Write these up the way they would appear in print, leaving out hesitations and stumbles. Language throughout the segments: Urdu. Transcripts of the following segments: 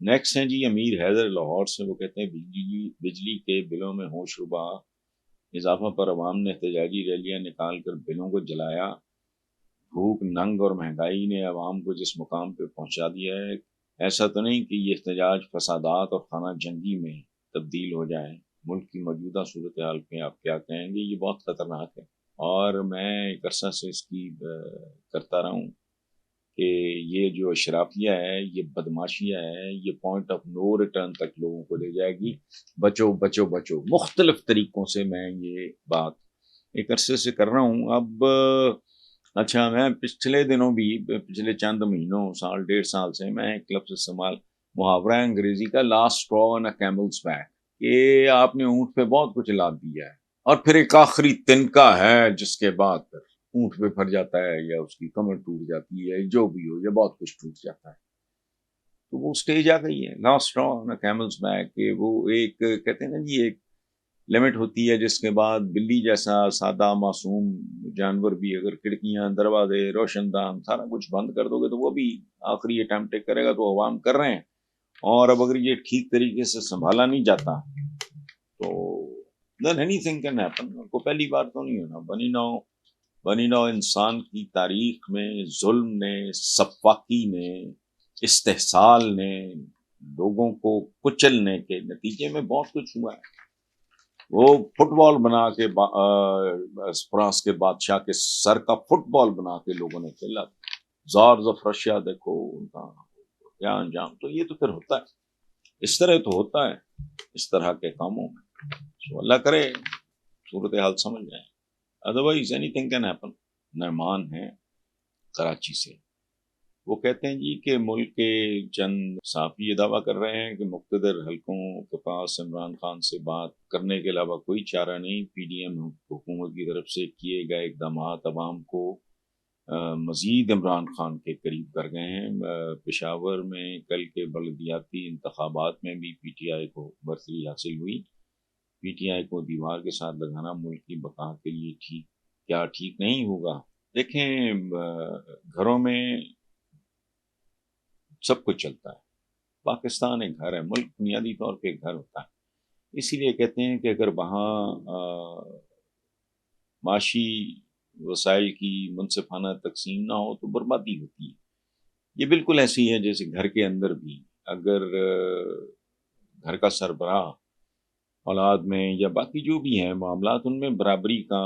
نیکسٹ ہیں جی امیر حیدر لاہور سے، وہ کہتے ہیں بجلی کے بلوں میں ہوش ربا اضافہ پر عوام نے احتجاجی ریلیاں نکال کر بلوں کو جلایا۔ بھوک، ننگ اور مہنگائی نے عوام کو جس مقام پہ پہنچا دیا ہے، ایسا تو نہیں کہ یہ احتجاج فسادات اور خانہ جنگی میں تبدیل ہو جائے۔ ملک کی موجودہ صورتحال پہ آپ کیا کہیں گے؟ یہ بہت خطرناک ہے، اور میں ایک عرصہ سے اس کی کرتا رہا ہوں کہ یہ جو اشرافیہ ہے، یہ بدماشیہ ہے، یہ پوائنٹ آف نو ریٹرن تک لوگوں کو لے جائے گی۔ بچو بچو بچو، مختلف طریقوں سے میں یہ بات ایک عرصے سے کر رہا ہوں۔ اب اچھا، میں پچھلے دنوں بھی، پچھلے چند مہینوں، سال ڈیڑھ سال سے میں ایک لفظ استعمال، محاورہ انگریزی کا لاسٹ اسٹرا آن اے کیملز بیک، کہ آپ نے اونٹ پہ بہت کچھ لا دیا ہے اور پھر ایک آخری تنکا ہے جس کے بعد پھر اونٹ پہ پھر جاتا ہے، یا اس کی کمر ٹوٹ جاتی ہے، جو بھی ہو، یا بہت کچھ ٹوٹ جاتا ہے۔ تو وہ سٹیج آ گئی ہے لاسٹ اسٹرا آن اے کیملز بیک، کہ وہ ایک کہتے ہیں نا جی، ایک لمٹ ہوتی ہے جس کے بعد بلی جیسا سادہ معصوم جانور بھی اگر کھڑکیاں، دروازے، روشن دان سارا کچھ بند کر دو گے تو وہ بھی آخری اٹیمپٹ کرے گا۔ تو عوام کر رہے ہیں، اور اب اگر یہ ٹھیک طریقے سے سنبھالا نہیں جاتا تو then anything can happen۔ کو پہلی بار تو نہیں ہونا۔ بنی نو انسان کی تاریخ میں ظلم نے، سفاکی نے، استحصال نے، لوگوں کو کچلنے کے نتیجے میں بہت کچھ ہوا ہے۔ وہ فٹ بال بنا کے فرانس کے بادشاہ کے سر کا فٹ بال بنا کے لوگوں نے کھیلا۔ زارز آف رشیا دیکھو ان کا کیا انجام۔ تو یہ تو پھر ہوتا ہے، اس طرح تو ہوتا ہے اس طرح کے کاموں میں۔ تو اللہ کرے صورتحال سمجھ جائیں، otherwise anything can happen. Noman ہیں کراچی سے، وہ کہتے ہیں جی کہ ملک کے چند صحافی یہ دعویٰ کر رہے ہیں کہ مقتدر حلقوں کے پاس عمران خان سے بات کرنے کے علاوہ کوئی چارہ نہیں۔ پی ڈی ایم حکومت کی طرف سے کیے گئے اقدامات عوام کو مزید عمران خان کے قریب کر گئے ہیں۔ پشاور میں کل کے بلدیاتی انتخابات میں بھی پی ٹی آئی کو برتری حاصل ہوئی۔ پی ٹی آئی کو دیوار کے ساتھ لگانا ملک کی بقا کے لیے ٹھیک نہیں ہوگا۔ دیکھیں، گھروں میں سب کچھ چلتا ہے۔ پاکستان ایک گھر ہے، ملک بنیادی طور پہ ایک گھر ہوتا ہے۔ اسی لیے کہتے ہیں کہ اگر وہاں معاشی وسائل کی منصفانہ تقسیم نہ ہو تو بربادی ہوتی ہے۔ یہ بالکل ایسی ہے جیسے گھر کے اندر بھی اگر گھر کا سربراہ اولاد میں یا باقی جو بھی ہیں معاملات ان میں برابری کا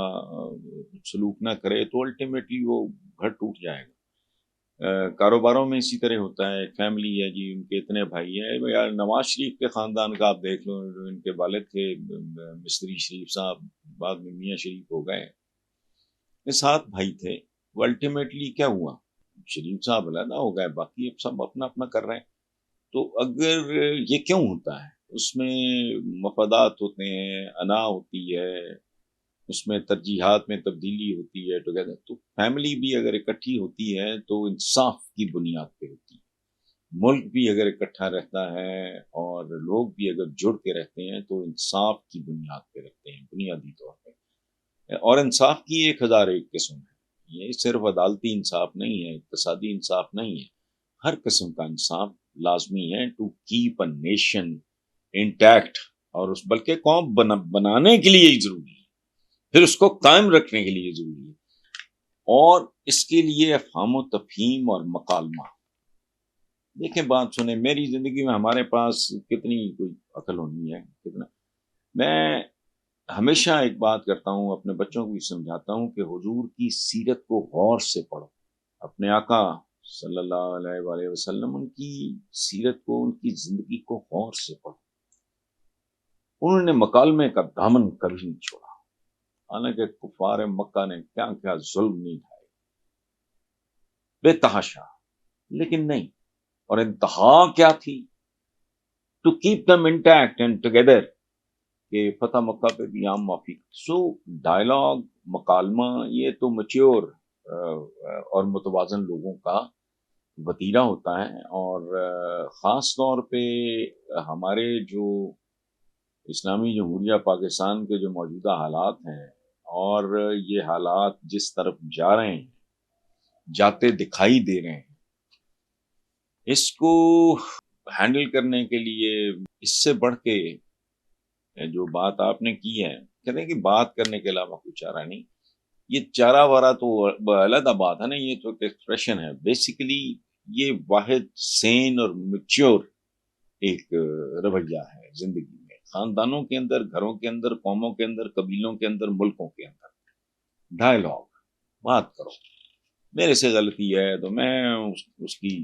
سلوک نہ کرے تو الٹیمیٹلی وہ گھر ٹوٹ جائے گا۔ کاروباروں میں اسی طرح ہوتا ہے۔ ایک فیملی ہے جی، ان کے اتنے بھائی ہیں، یار نواز شریف کے خاندان کا آپ دیکھ لو، ان کے والد تھے مستری شریف صاحب، بعد میں میاں شریف ہو گئے، یہ 7 بھائی تھے۔ وہ الٹیمیٹلی کیا ہوا، شریف صاحب علیحدہ ہو گئے، باقی اب سب اپنا اپنا کر رہے ہیں۔ تو اگر یہ کیوں ہوتا ہے؟ اس میں مفادات ہوتے ہیں، انا ہوتی ہے، اس میں ترجیحات میں تبدیلی ہوتی ہے۔ تو فیملی بھی اگر اکٹھی ہوتی ہے تو انصاف کی بنیاد پہ ہوتی ہے۔ ملک بھی اگر اکٹھا رہتا ہے اور لوگ بھی اگر جڑ کے رہتے ہیں تو انصاف کی بنیاد پہ رہتے ہیں بنیادی طور پہ۔ اور انصاف کی 1001 قسم ہے، یہ صرف عدالتی انصاف نہیں ہے، اقتصادی انصاف نہیں ہے، ہر قسم کا انصاف لازمی ہے to keep a nation intact, اور اس بلکہ قوم بنانے کے لیے ہی ضروری ہے، پھر اس کو قائم رکھنے کے لیے ضروری ہے، اور اس کے لیے افہام و تفہیم اور مکالمہ۔ دیکھیں، بات سنیں، میری زندگی میں ہمارے پاس کتنی کوئی عقل ہونی ہے، کتنا میں ہمیشہ ایک بات کرتا ہوں، اپنے بچوں کو بھی سمجھاتا ہوں کہ حضور کی سیرت کو غور سے پڑھو، اپنے آقا صلی اللہ علیہ وآلہ وسلم، ان کی سیرت کو، ان کی زندگی کو غور سے پڑھو۔ انہوں نے مکالمے کا دامن کبھی نہیں چھوڑا، حالانکہ کفار مکہ نے کیا کیا ظلم نہیں ڈھائے، بے تحاشا، لیکن نہیں۔ اور انتہا کیا تھی؟ To keep them intact and together, کہ فتح مکہ پہ بھی عام معافی۔ سو ڈائلاگ، مکالمہ، یہ تو میچور اور متوازن لوگوں کا وتیرہ ہوتا ہے، اور خاص طور پہ ہمارے جو اسلامی جمہوریہ پاکستان کے جو موجودہ حالات ہیں، اور یہ حالات جس طرف جا رہے ہیں، جاتے دکھائی دے رہے ہیں، اس کو ہینڈل کرنے کے لیے اس سے بڑھ کے جو بات آپ نے کی ہے، کہتے ہیں کہ بات کرنے کے علاوہ کوئی چارہ نہیں. یہ چارہ وارہ تو علیحدہ بات ہے نا، یہ تو ایکسپریشن ہے. بیسیکلی یہ واحد سین اور میچور ایک رویہ ہے زندگی میں، خاندانوں کے اندر، گھروں کے اندر، قوموں کے اندر، قبیلوں کے اندر، ملکوں کے اندر. ڈائلاگ، بات کرو. میرے سے غلطی ہے تو میں اس کی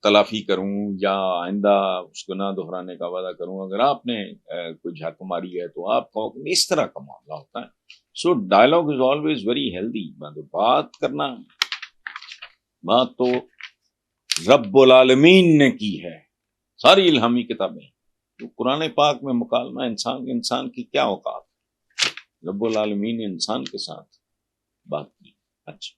تلافی کروں یا آئندہ اس کو نہ دہرانے کا وعدہ کروں. اگر آپ نے کوئی جھک ماری ہے تو آپ کو اس طرح کا معاملہ ہوتا ہے. So dialogue is always very healthy. بات کرنا، بات تو رب العالمین نے کی ہے. ساری الہامی کتابیں تو قرآن پاک میں مکالمہ انسان کی کیا اوقات. رب العالمین نے انسان کے ساتھ بات کی. اچھا.